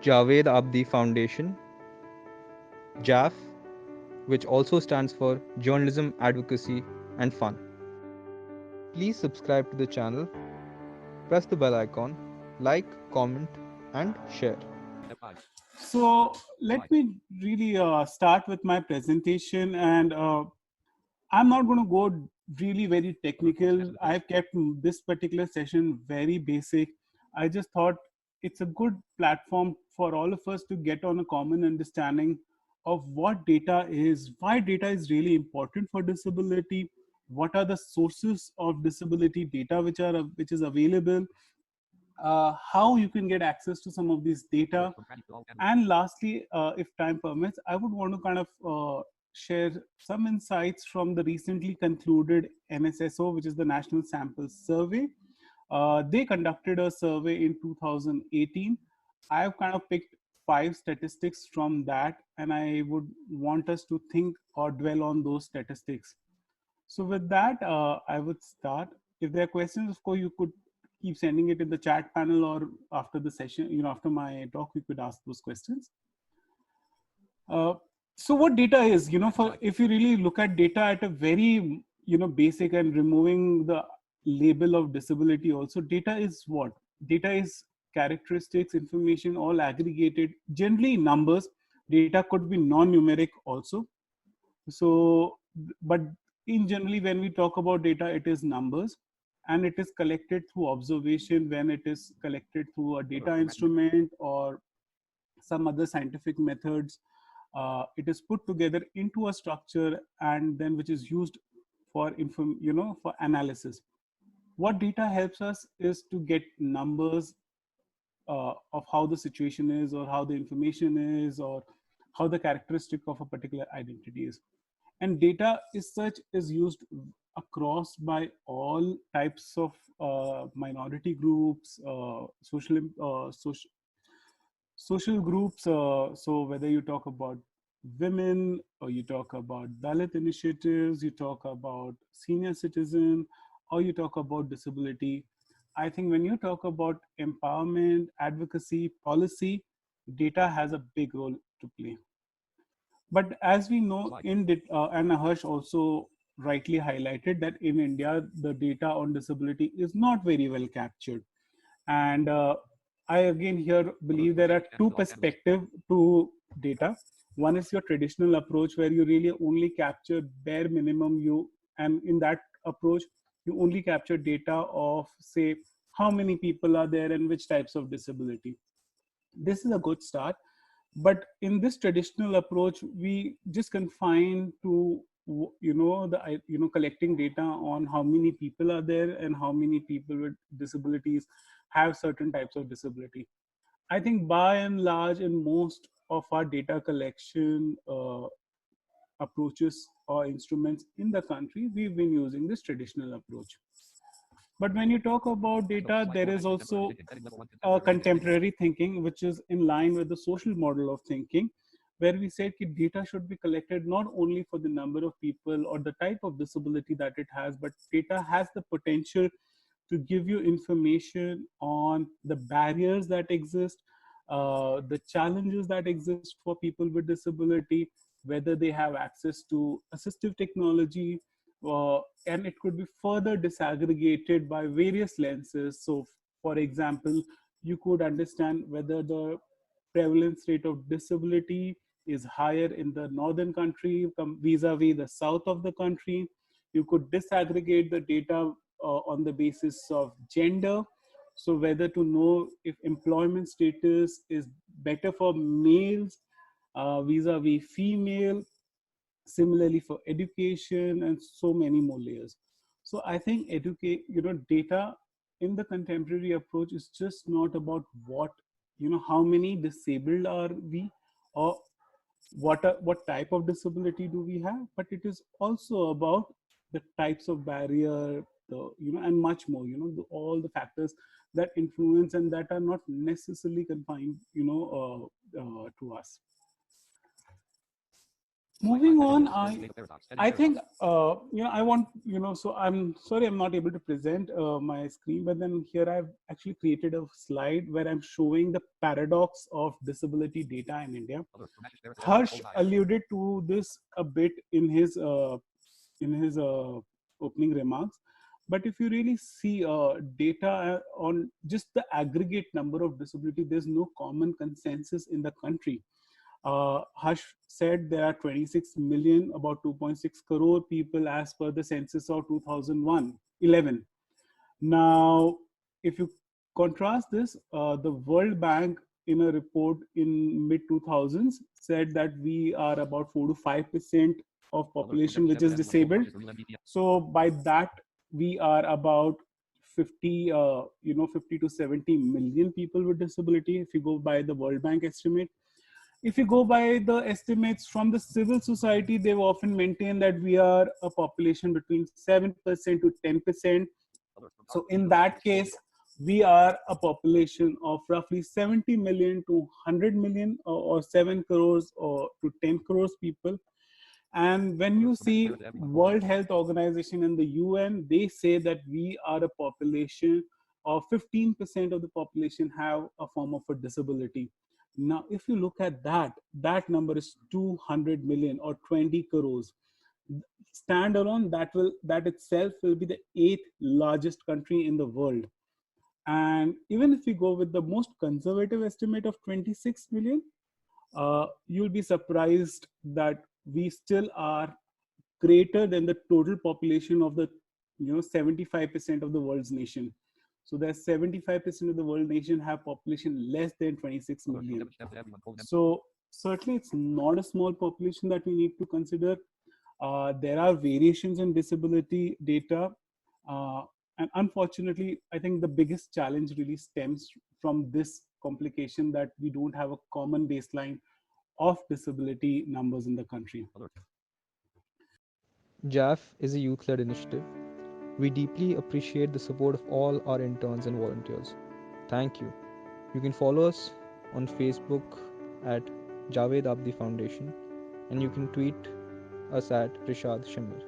Javed Abdi Foundation, JAF, which also stands for Journalism, Advocacy and Fun. Please subscribe to the channel, press the bell icon, like, comment, and share. So let me really start with my presentation, and I'm not going to go really very technical. I've kept this particular session very basic. I just thought it's a good platform for all of us to get on a common understanding of what data is, why data is really important for disability, what are the sources of disability data which is available, how you can get access to some of these data, and lastly, if time permits, I would want to kind of share some insights from the recently concluded NSSO, which is the National Sample Survey. They conducted a survey in 2018. I have kind of picked 5 statistics from that, and I would want us to think or dwell on those statistics. So with that, I would start. If there are questions, of course, you could keep sending it in the chat panel, or after the session, after my talk, you could ask those questions. Uh, so what data is, for if you really look at data at a very, basic and removing the label of disability also, data is what? Data is characteristics, information, all aggregated, generally numbers. Data could be non-numeric also. So, but in generally, when we talk about data, it is numbers, and it is collected through observation, when it is collected through a data instrument or some other scientific methods. It is put together into a structure, and then which is used for for analysis. What data helps us is to get numbers of how the situation is, or how the information is, or how the characteristic of a particular identity is. And data is such is used across by all types of minority groups, social groups. So whether you talk about women, or you talk about Dalit initiatives, you talk about senior citizen, or you talk about disability, I think when you talk about empowerment, advocacy, policy, data has a big role to play. But as we know, and Harsh also rightly highlighted that in India, the data on disability is not very well captured. And I again here believe there are two perspectives to data. One is your traditional approach, where you really only capture bare minimum. And in that approach, you only capture data of, say, how many people are there and which types of disability. This is a good start, but in this traditional approach, we just confine to collecting data on how many people are there and how many people with disabilities have certain types of disability. I think by and large, in most of our data collection approaches or instruments in the country, we've been using this traditional approach. But when you talk about data, there is also contemporary thinking, which is in line with the social model of thinking, where we said that data should be collected not only for the number of people or the type of disability that it has, but data has the potential to give you information on the barriers that exist, the challenges that exist for people with disability, whether they have access to assistive technology, and it could be further disaggregated by various lenses. So, for example, you could understand whether the prevalence rate of disability is higher in the northern country vis-a-vis the south of the country. You could disaggregate the data on the basis of gender. So whether to know if employment status is better for males vis-a-vis female, similarly for education, and so many more layers. So I think data in the contemporary approach is just not about how many disabled are we, or what type of disability do we have, but it is also about the types of barrier, and much more, all the factors that influence and that are not necessarily confined to us. Moving on, I think I want so I'm sorry I'm not able to present my screen, but then here I've actually created a slide where I'm showing the paradox of disability data in India. Harsh alluded to this a bit in his opening remarks, but if you really see data on just the aggregate number of disability, there's no common consensus in the country. Harsh said there are 26 million, about 2.6 crore people as per the census of 2011. Now, if you contrast this, the World Bank in a report in mid 2000s said that we are about 4 to 5% of population which is disabled. So by that, we are about 50 to 70 million people with disability if you go by the World Bank estimate. If you go by the estimates from the civil society, they've often maintained that we are a population between 7% to 10%. So in that case, we are a population of roughly 70 million to 100 million, or 7 crores or to 10 crores people. And when you see World Health Organization and the UN, they say that we are a population of 15% of the population have a form of a disability. Now, if you look at that, that number is 200 million or 20 crores. Standalone, that itself will be the 8th largest country in the world. And even if we go with the most conservative estimate of 26 million, you'll be surprised that we still are greater than the total population of the 75% of the world's nation. So there's 75% of the world nation have population less than 26 million. So certainly it's not a small population that we need to consider. There are variations in disability data. And unfortunately, I think the biggest challenge really stems from this complication that we don't have a common baseline of disability numbers in the country. JAF is a youth led initiative. We deeply appreciate the support of all our interns and volunteers. Thank you. You can follow us on Facebook at Javed Abdi Foundation, and you can tweet us at Rishad Shamir.